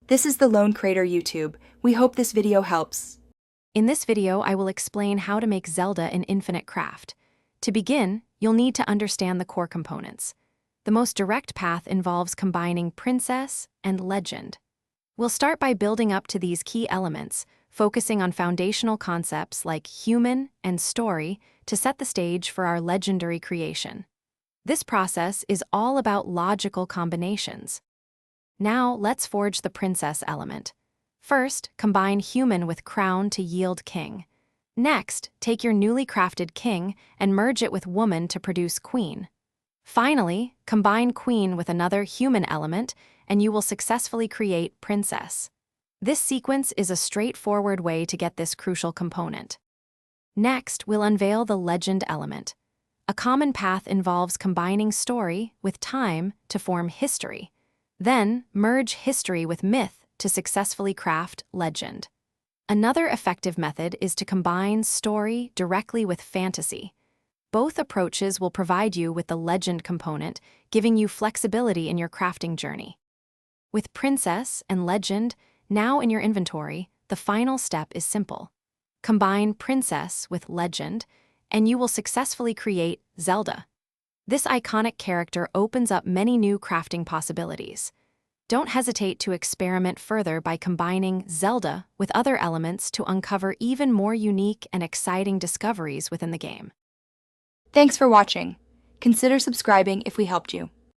This is the Lone Crater YouTube. We hope this video helps. In this video, I will explain how to make Zelda an infinite craft. To begin, you'll need to understand the core components. The most direct path involves combining Princess and Legend. We'll start by building up to these key elements, focusing on foundational concepts like human and story to set the stage for our legendary creation. This process is all about logical combinations. Now, let's forge the princess element. First, combine human with crown to yield king. Next, take your newly crafted king and merge it with woman to produce queen. Finally, combine queen with another human element, and you will successfully create princess. This sequence is a straightforward way to get this crucial component. Next, we'll unveil the legend element. A common path involves combining story with time to form history. Then, merge history with myth to successfully craft legend. Another effective method is to combine story directly with fantasy. Both approaches will provide you with the legend component, giving you flexibility in your crafting journey. With princess and legend now in your inventory, the final step is simple. Combine princess with legend, and you will successfully create Zelda. This iconic character opens up many new crafting possibilities. Don't hesitate to experiment further by combining Zelda with other elements to uncover even more unique and exciting discoveries within the game. Thanks for watching. Consider subscribing if we helped you.